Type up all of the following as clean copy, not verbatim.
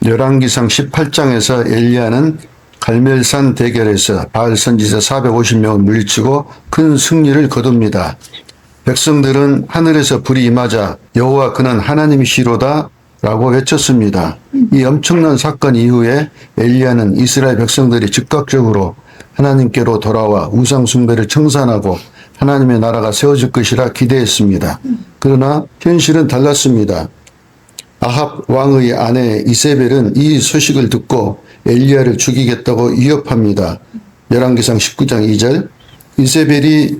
열왕기상 18장에서 엘리야는 갈멜산 대결에서 바알 선지자 450명을 물리치고 큰 승리를 거둡니다. 백성들은 하늘에서 불이 임하자 여호와 그는 하나님이시로다 라고 외쳤습니다. 이 엄청난 사건 이후에 엘리야는 이스라엘 백성들이 즉각적으로 하나님께로 돌아와 우상 숭배를 청산하고 하나님의 나라가 세워질 것이라 기대했습니다. 그러나 현실은 달랐습니다. 아합 왕의 아내 이세벨은 이 소식을 듣고 엘리야를 죽이겠다고 위협합니다. 열왕기상 19장 2절 이세벨이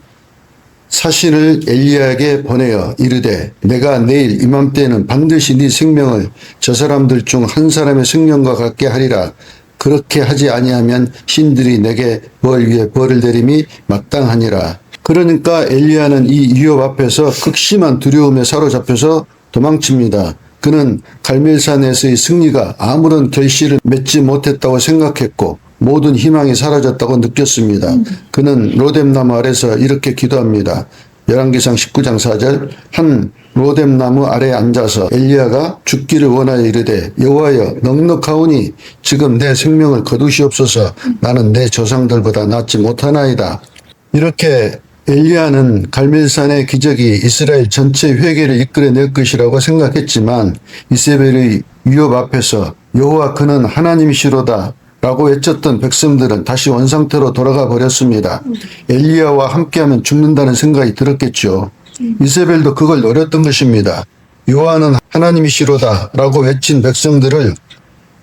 사신을 엘리야에게 보내어 이르되 내가 내일 이맘때는 반드시 네 생명을 저 사람들 중 한 사람의 생명과 같게 하리라. 그렇게 하지 아니하면 신들이 내게 벌 위에 벌을 내림이 마땅하니라. 그러니까 엘리야는 이 위협 앞에서 극심한 두려움에 사로잡혀서 도망칩니다. 그는 갈멜산에서의 승리가 아무런 결실을 맺지 못했다고 생각했고 모든 희망이 사라졌다고 느꼈습니다. 그는 로뎀나무 아래서 이렇게 기도합니다. 열왕기상 19장 4절 한 로뎀나무 아래에 앉아서 엘리야가 죽기를 원하여 이르되 여호와여 넉넉하오니 지금 내 생명을 거두시옵소서. 나는 내 조상들보다 낫지 못하나이다. 이렇게 엘리야는 갈멜산의 기적이 이스라엘 전체 회개를 이끌어낼 것이라고 생각했지만 이세벨의 위협 앞에서 여호와 그는 하나님이시로다 라고 외쳤던 백성들은 다시 원상태로 돌아가 버렸습니다. 엘리야와 함께하면 죽는다는 생각이 들었겠죠. 이세벨도 그걸 노렸던 것입니다. 여호와는 하나님이시로다 라고 외친 백성들을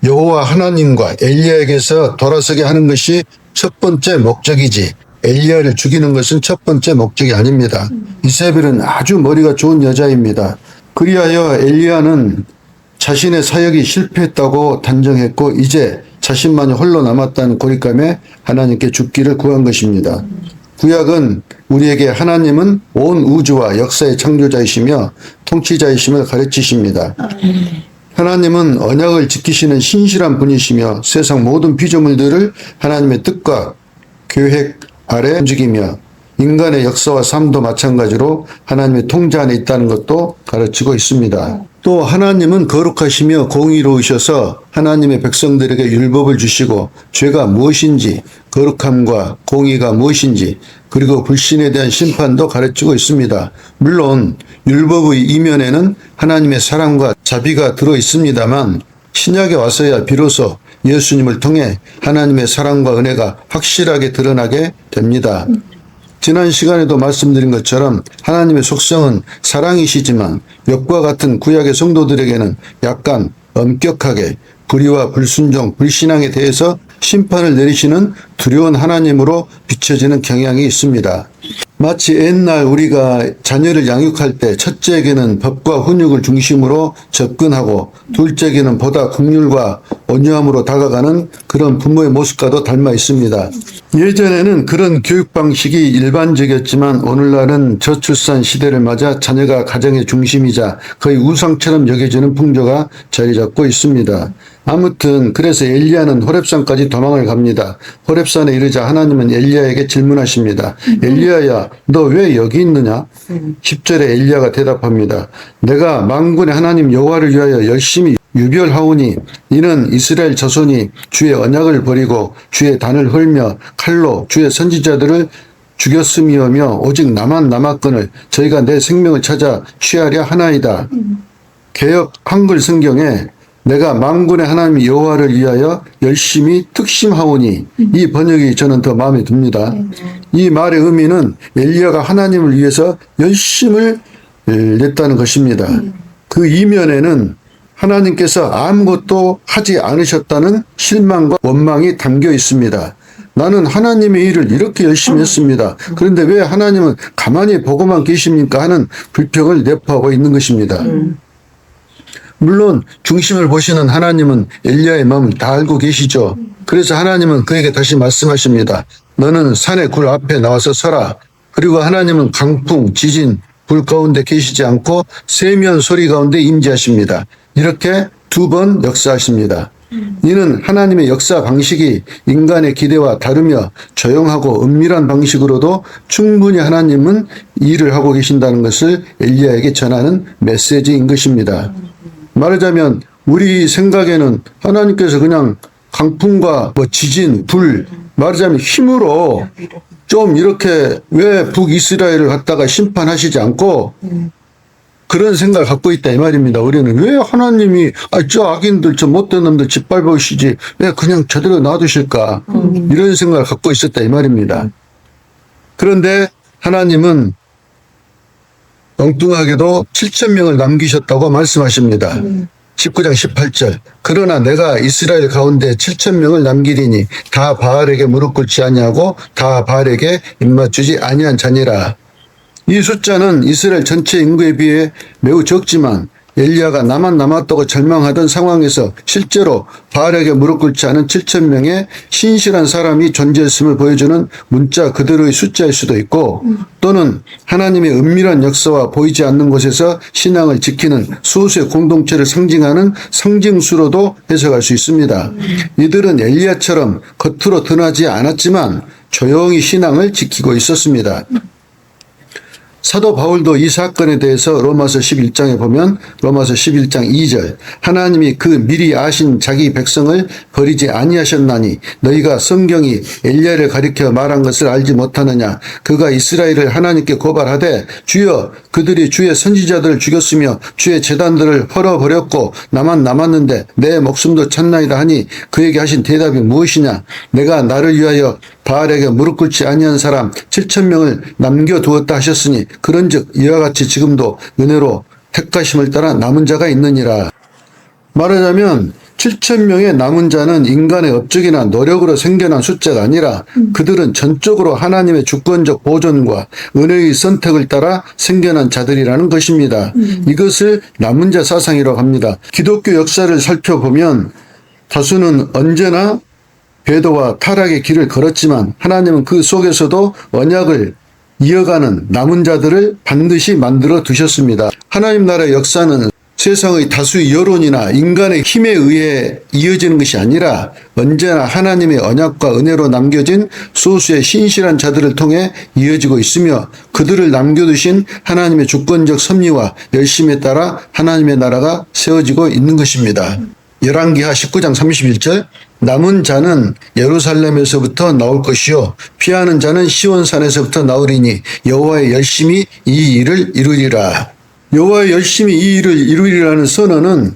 여호와 하나님과 엘리야에게서 돌아서게 하는 것이 첫 번째 목적이지 엘리야를 죽이는 것은 첫 번째 목적이 아닙니다. 이세벨은 아주 머리가 좋은 여자입니다. 그리하여 엘리야는 자신의 사역이 실패했다고 단정했고 이제 자신만이 홀로 남았다는 고립감에 하나님께 죽기를 구한 것입니다. 구약은 우리에게 하나님은 온 우주와 역사의 창조자이시며 통치자이심을 가르치십니다. 하나님은 언약을 지키시는 신실한 분이시며 세상 모든 피조물들을 하나님의 뜻과 계획 아래 움직이며 인간의 역사와 삶도 마찬가지로 하나님의 통제 안에 있다는 것도 가르치고 있습니다. 또 하나님은 거룩하시며 공의로우셔서 하나님의 백성들에게 율법을 주시고 죄가 무엇인지 거룩함과 공의가 무엇인지 그리고 불신에 대한 심판도 가르치고 있습니다. 물론 율법의 이면에는 하나님의 사랑과 자비가 들어 있습니다만 신약에 와서야 비로소 예수님을 통해 하나님의 사랑과 은혜가 확실하게 드러나게 됩니다. 지난 시간에도 말씀드린 것처럼 하나님의 속성은 사랑이시지만 욥과 같은 구약의 성도들에게는 약간 엄격하게 불의와 불순종, 불신앙에 대해서 심판을 내리시는 두려운 하나님으로 비춰지는 경향이 있습니다. 마치 옛날 우리가 자녀를 양육할 때 첫째에게는 법과 훈육을 중심으로 접근하고 둘째에게는 보다 긍휼과 온유함으로 다가가는 그런 부모의 모습과도 닮아 있습니다. 예전에는 그런 교육 방식이 일반적이었지만 오늘날은 저출산 시대를 맞아 자녀가 가정의 중심이자 거의 우상처럼 여겨지는 풍조가 자리 잡고 있습니다. 아무튼 그래서 엘리야는 호렙산까지 도망을 갑니다. 호렙산에 이르자 하나님은 엘리야에게 질문하십니다. 엘리야야 너 왜 여기 있느냐? 10절에 엘리야가 대답합니다. 내가 만군의 하나님 여호와를 위하여 열심히 유별하오니 이는 이스라엘 자손이 주의 언약을 버리고 주의 단을 헐며 칼로 주의 선지자들을 죽였음이오며 오직 나만 남았거늘 저희가 내 생명을 찾아 취하려 하나이다. 개역 한글 성경에 내가 만군의 하나님 여호와를 위하여 열심히 특심하오니 이 번역이 저는 더 마음에 듭니다. 이 말의 의미는 엘리야가 하나님을 위해서 열심을 냈다는 것입니다. 그 이면에는 하나님께서 아무것도 하지 않으셨다는 실망과 원망이 담겨 있습니다. 나는 하나님의 일을 이렇게 열심히 했습니다. 그런데 왜 하나님은 가만히 보고만 계십니까 하는 불평을 내포하고 있는 것입니다. 물론 중심을 보시는 하나님은 엘리야의 마음을 다 알고 계시죠. 그래서 하나님은 그에게 다시 말씀하십니다. 너는 산의 굴 앞에 나와서 서라. 그리고 하나님은 강풍, 지진, 불 가운데 계시지 않고 세미한 소리 가운데 임재하십니다. 이렇게 2번 역사하십니다. 이는 하나님의 역사 방식이 인간의 기대와 다르며 조용하고 은밀한 방식으로도 충분히 하나님은 일을 하고 계신다는 것을 엘리야에게 전하는 메시지인 것입니다. 말하자면 우리 생각에는 하나님께서 그냥 강풍과 뭐 지진, 불, 말하자면 힘으로 좀 이렇게 왜 북이스라엘을 갖다가 심판하시지 않고 그런 생각을 갖고 있다 이 말입니다. 우리는 왜 하나님이 저 악인들 저 못된 놈들 짓밟으시지 왜 그냥 저대로 놔두실까 이런 생각을 갖고 있었다 이 말입니다. 그런데 하나님은 엉뚱하게도 7,000명을 남기셨다고 말씀하십니다. 19장 18절. 그러나 내가 이스라엘 가운데 7,000명을 남기리니 다 바알에게 무릎 꿇지 아니하고 다 바알에게 입맞추지 아니한 자니라. 이 숫자는 이스라엘 전체 인구에 비해 매우 적지만 엘리야가 나만 남았다고 절망하던 상황에서 실제로 바알에게 무릎 꿇지 않은 7,000명의 신실한 사람이 존재했음을 보여주는 문자 그대로의 숫자일 수도 있고 또는 하나님의 은밀한 역사와 보이지 않는 곳에서 신앙을 지키는 소수의 공동체를 상징하는 상징수로도 해석할 수 있습니다. 이들은 엘리야처럼 겉으로 드러나지 않았지만 조용히 신앙을 지키고 있었습니다. 사도 바울도 이 사건에 대해서 로마서 11장에 보면 로마서 11장 2절 하나님이 그 미리 아신 자기 백성을 버리지 아니하셨나니 너희가 성경이 엘리야를 가리켜 말한 것을 알지 못하느냐 그가 이스라엘을 하나님께 고발하되 주여 그들이 주의 선지자들을 죽였으며 주의 제단들을 헐어버렸고 나만 남았는데 내 목숨도 찾나이다 하니 그에게 하신 대답이 무엇이냐 내가 나를 위하여 바알에게 무릎 꿇지 아니한 사람 7,000명을 남겨두었다 하셨으니 그런즉 이와 같이 지금도 은혜로 택하심을 따라 남은 자가 있느니라. 말하자면 7,000명의 남은 자는 인간의 업적이나 노력으로 생겨난 숫자가 아니라 그들은 전적으로 하나님의 주권적 보존과 은혜의 선택을 따라 생겨난 자들이라는 것입니다. 이것을 남은 자 사상이라고 합니다. 기독교 역사를 살펴보면 다수는 언제나 배도와 타락의 길을 걸었지만 하나님은 그 속에서도 언약을 이어가는 남은 자들을 반드시 만들어 두셨습니다. 하나님 나라의 역사는 세상의 다수의 여론이나 인간의 힘에 의해 이어지는 것이 아니라 언제나 하나님의 언약과 은혜로 남겨진 소수의 신실한 자들을 통해 이어지고 있으며 그들을 남겨두신 하나님의 주권적 섭리와 열심에 따라 하나님의 나라가 세워지고 있는 것입니다. 열왕기하 19장 31절 남은 자는 예루살렘에서부터 나올 것이요 피하는 자는 시온산에서부터 나오리니 여호와의 열심히 이 일을 이루리라. 여호와의 열심히 이 일을 이루리라는 선언은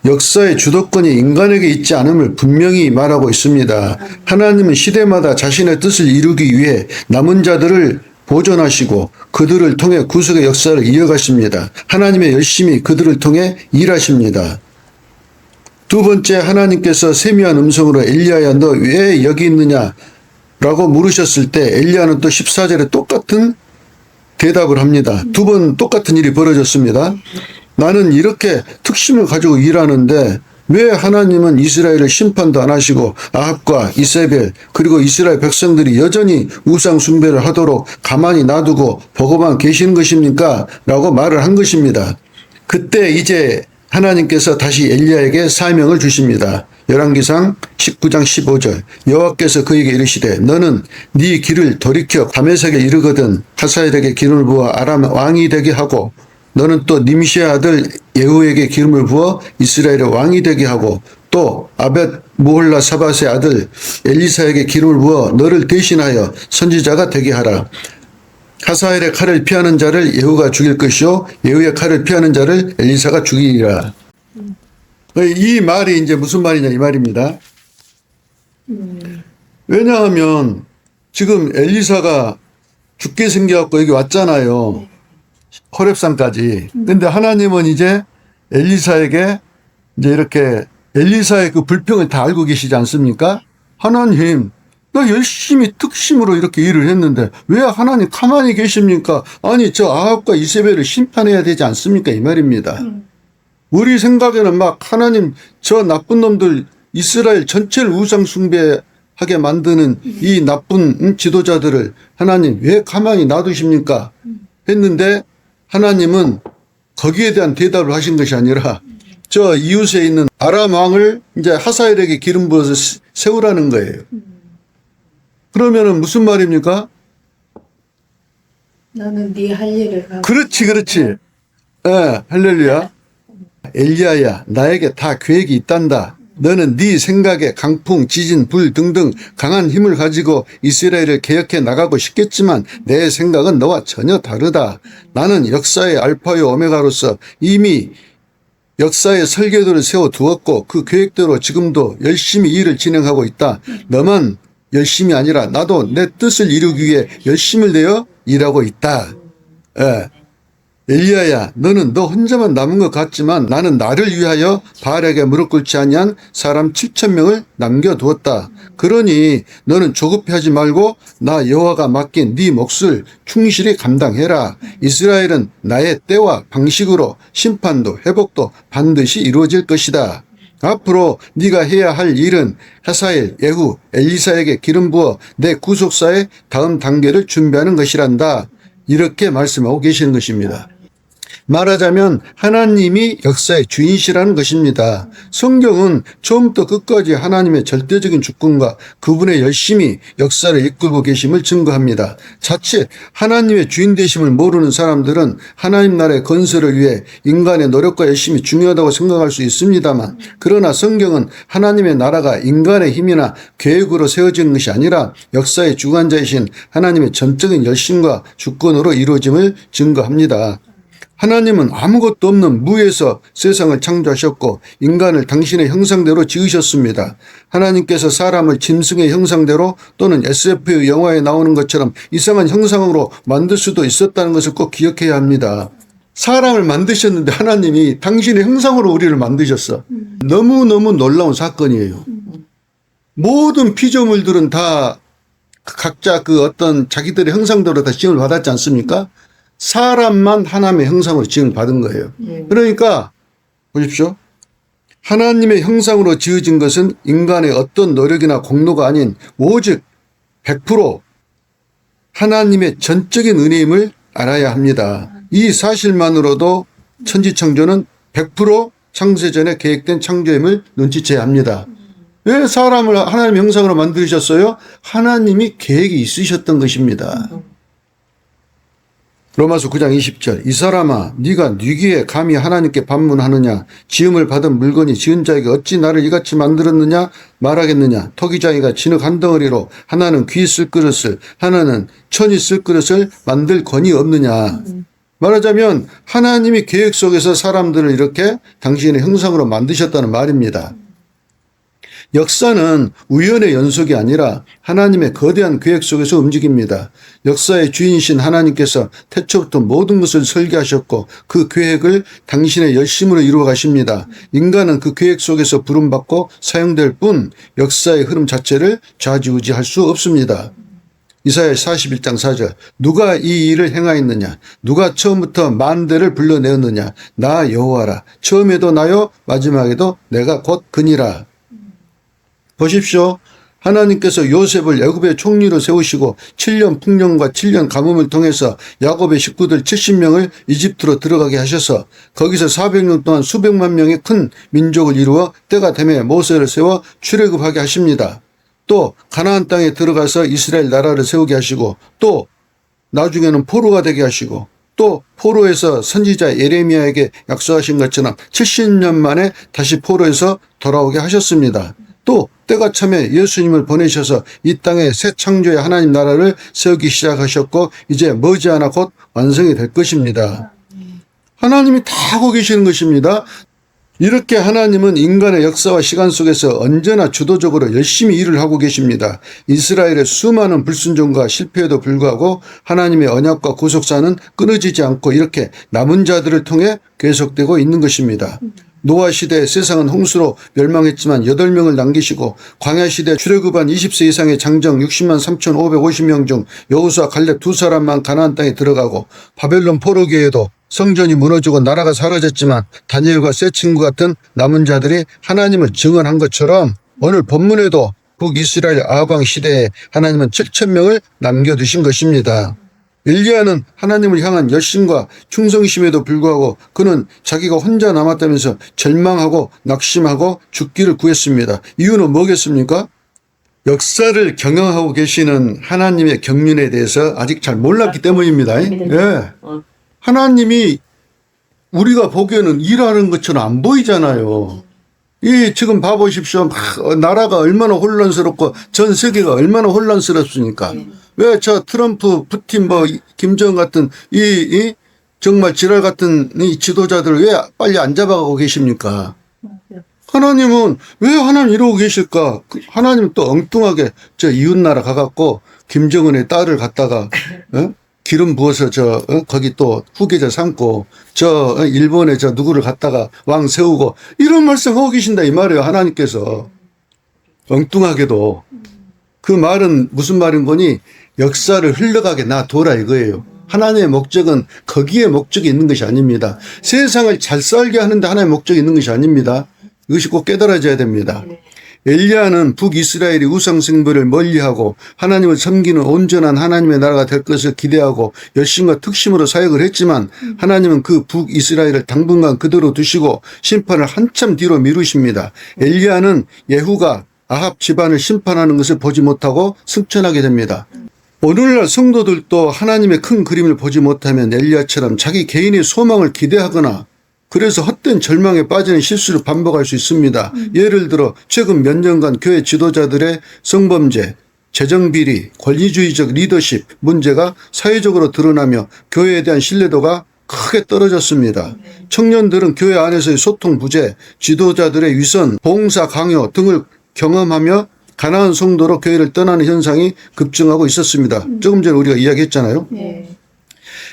역사의 주도권이 인간에게 있지 않음을 분명히 말하고 있습니다. 하나님은 시대마다 자신의 뜻을 이루기 위해 남은 자들을 보존하시고 그들을 통해 구속의 역사를 이어가십니다. 하나님의 열심히 그들을 통해 일하십니다. 두 번째 하나님께서 세미한 음성으로 엘리야야 너 왜 여기 있느냐 라고 물으셨을 때 엘리야는 또 14절에 똑같은 대답을 합니다. 두 번 똑같은 일이 벌어졌습니다. 나는 이렇게 특심을 가지고 일하는데 왜 하나님은 이스라엘을 심판도 안 하시고 아합과 이세벨 그리고 이스라엘 백성들이 여전히 우상 숭배를 하도록 가만히 놔두고 보고만 계시는 것입니까? 라고 말을 한 것입니다. 그때 이제 하나님께서 다시 엘리야에게 사명을 주십니다. 열왕기상 19장 15절 여호와께서 그에게 이르시되 너는 네 길을 돌이켜 다메섹에 이르거든 하사엘에게 기름을 부어 아람 왕이 되게 하고 너는 또 님시의 아들 예후에게 기름을 부어 이스라엘의 왕이 되게 하고 또 아벳 무홀라 사밧의 아들 엘리사에게 기름을 부어 너를 대신하여 선지자가 되게 하라. 하사엘의 칼을 피하는 자를 예후가 죽일 것이요 예후의 칼을 피하는 자를 엘리사가 죽이리라. 이 말이 이제 무슨 말이냐 이 말입니다. 왜냐하면 지금 엘리사가 죽게 생겨갖고 여기 왔잖아요. 호렙산까지. 근데 하나님은 이제 엘리사에게 이제 이렇게 엘리사의 그 불평을 다 알고 계시지 않습니까? 하나님 나 열심히 특심으로 이렇게 일을 했는데 왜 하나님 가만히 계십니까? 아니 저 아합과 이세벨을 심판해야 되지 않습니까? 이 말입니다. 우리 생각에는 막 하나님 저 나쁜 놈들 이스라엘 전체를 우상 숭배하게 만드는 이 나쁜 지도자들을 하나님 왜 가만히 놔두십니까? 했는데 하나님은 거기에 대한 대답을 하신 것이 아니라 저 이웃에 있는 아람 왕을 이제 하사엘에게 기름 부어서 세우라는 거예요. 그러면은 무슨 말입니까? 나는 네 할 일을 하고. 그렇지. 예, 할렐루야. 엘리야야, 나에게 다 계획이 있단다. 너는 네 생각에 강풍, 지진, 불 등등 강한 힘을 가지고 이스라엘을 개혁해 나가고 싶겠지만 내 생각은 너와 전혀 다르다. 나는 역사의 알파요 오메가로서 이미 역사의 설계도를 세워두었고 그 계획대로 지금도 열심히 일을 진행하고 있다. 너만 열심히 아니라 나도 내 뜻을 이루기 위해 열심을 내어 일하고 있다. 예. 엘리야야, 너는 너 혼자만 남은 것 같지만 나는 나를 위하여 바알에게 무릎 꿇지 아니한 사람 7,000명을 남겨두었다. 그러니 너는 조급해하지 말고 나 여호와가 맡긴 네 몫을 충실히 감당해라. 이스라엘은 나의 때와 방식으로 심판도 회복도 반드시 이루어질 것이다. 앞으로 네가 해야 할 일은 하사엘, 예후, 엘리사에게 기름 부어 내 구속사의 다음 단계를 준비하는 것이란다. 이렇게 말씀하고 계시는 것입니다. 말하자면 하나님이 역사의 주인이시라는 것입니다. 성경은 처음부터 끝까지 하나님의 절대적인 주권과 그분의 열심히 역사를 이끌고 계심을 증거합니다. 자칫 하나님의 주인 되심을 모르는 사람들은 하나님 나라의 건설을 위해 인간의 노력과 열심이 중요하다고 생각할 수 있습니다만, 그러나 성경은 하나님의 나라가 인간의 힘이나 계획으로 세워지는 것이 아니라 역사의 주관자이신 하나님의 전적인 열심과 주권으로 이루어짐을 증거합니다. 하나님은 아무것도 없는 무에서 세상을 창조하셨고 인간을 당신의 형상대로 지으셨습니다. 하나님께서 사람을 짐승의 형상대로 또는 SF 영화에 나오는 것처럼 이상한 형상으로 만들 수도 있었다는 것을 꼭 기억해야 합니다. 사람을 만드셨는데 하나님이 당신의 형상으로 우리를 만드셨어. 너무너무 놀라운 사건이에요. 모든 피조물들은 다 각자 그 어떤 자기들의 형상대로 다 지음을 받았지 않습니까? 사람만 하나님의 형상으로 지음을 받은 거예요. 그러니까 보십시오. 하나님의 형상으로 지어진 것은 인간의 어떤 노력이나 공로가 아닌 오직 100% 하나님의 전적인 은혜임을 알아야 합니다. 이 사실만으로도 천지창조는 100% 창세전에 계획된 창조임을 눈치채야 합니다. 왜 사람을 하나님의 형상으로 만드셨어요? 하나님이 계획이 있으셨던 것입니다. 로마서 9장 20절 이 사람아 네가 뉘기에 감히 하나님께 반문하느냐 지음을 받은 물건이 지은 자에게 어찌 나를 이같이 만들었느냐 말하겠느냐 토기장이가 진흙 한 덩어리로 하나는 귀 쓸 그릇을 하나는 천이 쓸 그릇을 만들 권이 없느냐. 말하자면 하나님이 계획 속에서 사람들을 이렇게 당신의 형상으로 만드셨다는 말입니다. 역사는 우연의 연속이 아니라 하나님의 거대한 계획 속에서 움직입니다. 역사의 주인이신 하나님께서 태초부터 모든 것을 설계하셨고 그 계획을 당신의 열심으로 이루어 가십니다. 인간은 그 계획 속에서 부름받고 사용될 뿐 역사의 흐름 자체를 좌지우지할 수 없습니다. 이사야 41장 4절 누가 이 일을 행하였느냐 누가 처음부터 만대를 불러내었느냐 나 여호와라 처음에도 나요 마지막에도 내가 곧 그니라. 보십시오. 하나님께서 요셉을 애굽의 총리로 세우시고 7년 풍년과 7년 가뭄을 통해서 야곱의 식구들 70명을 이집트로 들어가게 하셔서 거기서 400년 동안 수백만 명의 큰 민족을 이루어 때가 되매 모세를 세워 출애굽하게 하십니다. 또 가나안 땅에 들어가서 이스라엘 나라를 세우게 하시고 또 나중에는 포로가 되게 하시고 또 포로에서 선지자 예레미야에게 약속하신 것처럼 70년 만에 다시 포로에서 돌아오게 하셨습니다. 또 때가 참에 예수님을 보내셔서 이 땅에 새 창조의 하나님 나라를 세우기 시작하셨고 이제 머지않아 곧 완성이 될 것입니다. 하나님이 다 하고 계시는 것입니다. 이렇게 하나님은 인간의 역사와 시간 속에서 언제나 주도적으로 열심히 일을 하고 계십니다. 이스라엘의 수많은 불순종과 실패에도 불구하고 하나님의 언약과 구속사는 끊어지지 않고 이렇게 남은 자들을 통해 계속되고 있는 것입니다. 노아 시대에 세상은 홍수로 멸망했지만 8명을 남기시고 광야 시대 출애굽한 20세 이상의 장정 60만 3,550명 중 여호수아 갈렙 두 사람만 가나안 땅에 들어가고 바벨론 포로기에도 성전이 무너지고 나라가 사라졌지만 다니엘과 세 친구 같은 남은 자들이 하나님을 증언한 것처럼 오늘 본문에도 북이스라엘 아합 시대에 하나님은 7,000명을 남겨두신 것입니다. 엘리야는 하나님을 향한 열심과 충성심에도 불구하고 그는 자기가 혼자 남았다면서 절망하고 낙심하고 죽기를 구했습니다. 이유는 뭐겠습니까? 역사를 경영하고 계시는 하나님의 경륜에 대해서 아직 잘 몰랐기 때문입니다. 예. 하나님이 우리가 보기에는 일하는 것처럼 안 보이잖아요. 이 지금 봐보십시오. 나라가 얼마나 혼란스럽고 전 세계가 얼마나 혼란스럽습니까? 왜 저 트럼프, 푸틴, 김정은 같은 이 정말 지랄 같은 이 지도자들을 왜 빨리 안 잡아가고 계십니까? 하나님은 왜 하나님 이러고 계실까? 하나님은 또 엉뚱하게 저 이웃나라 가갖고 김정은의 딸을 갖다가 기름 부어서 거기 또 후계자 삼고 일본에 누구를 갖다가 왕 세우고 이런 말씀 하고 계신다 이 말이에요. 하나님께서. 엉뚱하게도. 그 말은 무슨 말인 거니? 역사를 흘러가게 놔둬라 이거예요. 하나님의 목적은 거기에 목적이 있는 것이 아닙니다. 세상을 잘 살게 하는데 하나님의 목적이 있는 것이 아닙니다. 이것이 꼭 깨달아져야 됩니다. 엘리야는 북이스라엘이 우상숭배를 멀리하고 하나님을 섬기는 온전한 하나님의 나라가 될 것을 기대하고 열심과 특심으로 사역을 했지만 하나님은 그 북이스라엘을 당분간 그대로 두시고 심판을 한참 뒤로 미루십니다. 엘리야는 예후가 아합 집안을 심판하는 것을 보지 못하고 승천하게 됩니다. 오늘날 성도들도 하나님의 큰 그림을 보지 못하면 엘리야처럼 자기 개인의 소망을 기대하거나 그래서 헛된 절망에 빠지는 실수를 반복할 수 있습니다. 예를 들어 최근 몇 년간 교회 지도자들의 성범죄, 재정비리, 권위주의적 리더십 문제가 사회적으로 드러나며 교회에 대한 신뢰도가 크게 떨어졌습니다. 청년들은 교회 안에서의 소통 부재, 지도자들의 위선, 봉사 강요 등을 경험하며 가난한 성도로 교회를 떠나는 현상이 급증하고 있었습니다. 조금 전에 우리가 이야기했잖아요. 네.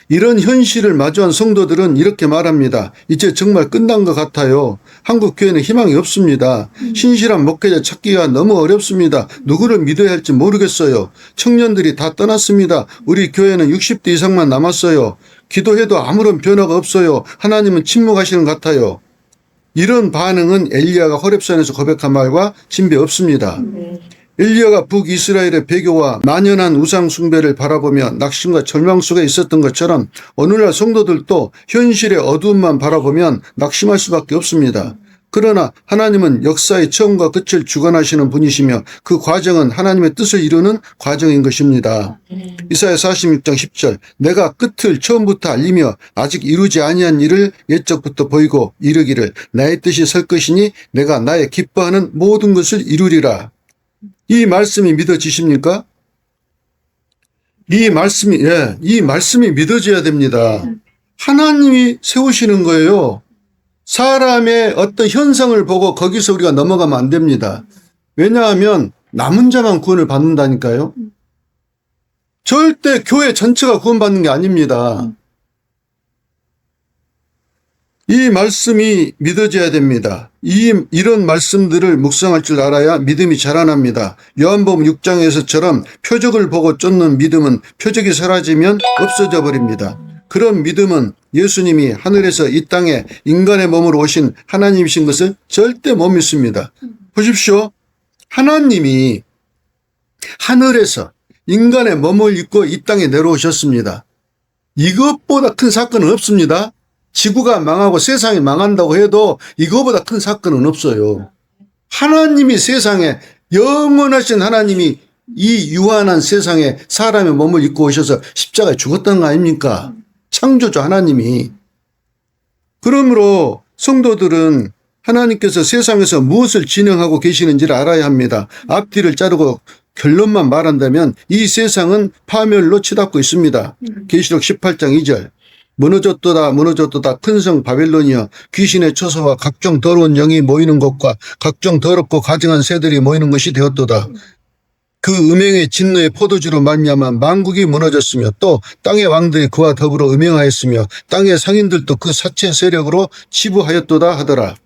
이런 현실을 마주한 성도들은 이렇게 말합니다. 이제 정말 끝난 것 같아요. 한국 교회는 희망이 없습니다. 신실한 목회자 찾기가 너무 어렵습니다. 누구를 믿어야 할지 모르겠어요. 청년들이 다 떠났습니다. 우리 교회는 60대 이상만 남았어요. 기도해도 아무런 변화가 없어요. 하나님은 침묵하시는 것 같아요. 이런 반응은 엘리야가 호렙산에서 고백한 말과 진배 없습니다. 엘리야가 북이스라엘의 배교와 만연한 우상 숭배를 바라보며 낙심과 절망 속에 있었던 것처럼 오늘날 성도들도 현실의 어두움만 바라보면 낙심할 수밖에 없습니다. 그러나 하나님은 역사의 처음과 끝을 주관하시는 분이시며 그 과정은 하나님의 뜻을 이루는 과정인 것입니다. 이사야 46장 10절 내가 끝을 처음부터 알리며 아직 이루지 아니한 일을 옛적부터 보이고 이르기를 나의 뜻이 설 것이니 내가 나의 기뻐하는 모든 것을 이루리라. 이 말씀이 믿어지십니까? 이 말씀이 믿어져야 됩니다. 하나님이 세우시는 거예요. 사람의 어떤 현상을 보고 거기서 우리가 넘어가면 안 됩니다. 왜냐하면 남은 자만 구원을 받는다니까요. 절대 교회 전체가 구원받는 게 아닙니다. 이 말씀이 믿어져야 됩니다. 이런 말씀들을 묵상할 줄 알아야 믿음이 자라납니다. 요한복음 6장에서처럼 표적을 보고 쫓는 믿음은 표적이 사라지면 없어져 버립니다. 그런 믿음은 예수님이 하늘에서 이 땅에 인간의 몸으로 오신 하나님이신 것을 절대 못 믿습니다. 보십시오. 하나님이 하늘에서 인간의 몸을 입고 이 땅에 내려오셨습니다. 이것보다 큰 사건은 없습니다. 지구가 망하고 세상이 망한다고 해도 이거보다 큰 사건은 없어요. 하나님이 세상에 영원하신 하나님이 이 유한한 세상에 사람의 몸을 입고 오셔서 십자가에 죽었다는 거 아닙니까? 창조주 하나님이. 그러므로 성도들은 하나님께서 세상에서 무엇을 진행하고 계시는지를 알아야 합니다. 앞뒤를 자르고 결론만 말한다면 이 세상은 파멸로 치닫고 있습니다. 계시록 18장 2절 무너졌도다 무너졌도다 큰 성 바벨론이여 귀신의 처소와 각종 더러운 영이 모이는 곳과 각종 더럽고 가증한 새들이 모이는 것이 되었도다. 그 음행의 진노의 포도주로 말미암아 만국이 무너졌으며 또 땅의 왕들이 그와 더불어 음행하였으며 땅의 상인들도 그 사체 세력으로 치부하였도다 하더라.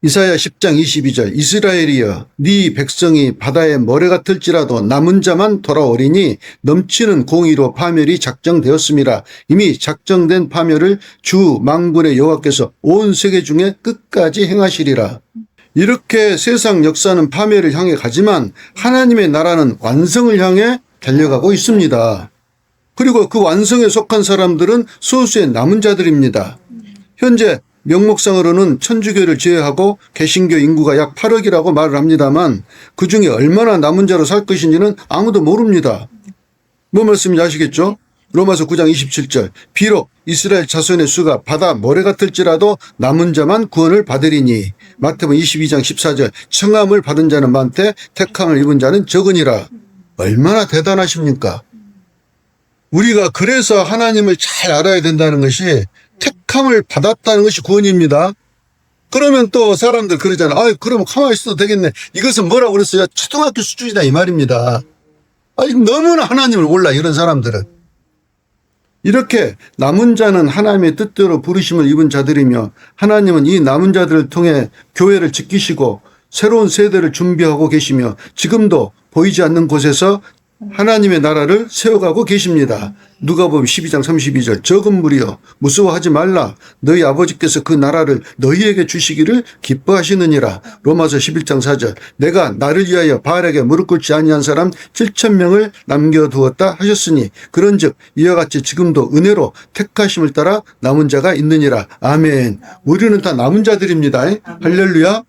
이사야 10장 22절 이스라엘이여 네 백성이 바다의 모래 같을지라도 남은 자만 돌아오리니 넘치는 공의로 파멸이 작정되었음이라. 이미 작정된 파멸을 주 만군의 여호와께서 온 세계 중에 끝까지 행하시리라. 이렇게 세상 역사는 파멸을 향해 가지만 하나님의 나라는 완성을 향해 달려가고 있습니다. 그리고 그 완성에 속한 사람들은 소수의 남은 자들입니다. 현재 명목상으로는 천주교를 제외하고 개신교 인구가 약 8억이라고 말을 합니다만 그중에 얼마나 남은 자로 살 것인지는 아무도 모릅니다. 뭐 말씀인지 아시겠죠? 로마서 9장 27절 비록 이스라엘 자손의 수가 바다 모래 같을지라도 남은 자만 구원을 받으리니 마태복음 22장 14절 청함을 받은 자는 많되 택함을 입은 자는 적으니라. 얼마나 대단하십니까? 우리가 그래서 하나님을 잘 알아야 된다는 것이 택함을 받았다는 것이 구원입니다. 그러면 또 사람들 그러잖아. 아, 그러면 가만히 있어도 되겠네. 이것은 뭐라고 그랬어요? 초등학교 수준이다 이 말입니다. 아니, 너무나 하나님을 몰라 이런 사람들은. 이렇게 남은 자는 하나님의 뜻대로 부르심을 입은 자들이며 하나님은 이 남은 자들을 통해 교회를 지키시고 새로운 세대를 준비하고 계시며 지금도 보이지 않는 곳에서 하나님의 나라를 세워가고 계십니다. 누가복음 12장 32절 적은 무리여 무서워하지 말라 너희 아버지께서 그 나라를 너희에게 주시기를 기뻐하시느니라. 로마서 11장 4절 내가 나를 위하여 바알에게 무릎 꿇지 아니한 사람 7,000명을 남겨두었다 하셨으니 그런즉 이와 같이 지금도 은혜로 택하심을 따라 남은 자가 있느니라. 아멘. 우리는 다 남은 자들입니다. 할렐루야.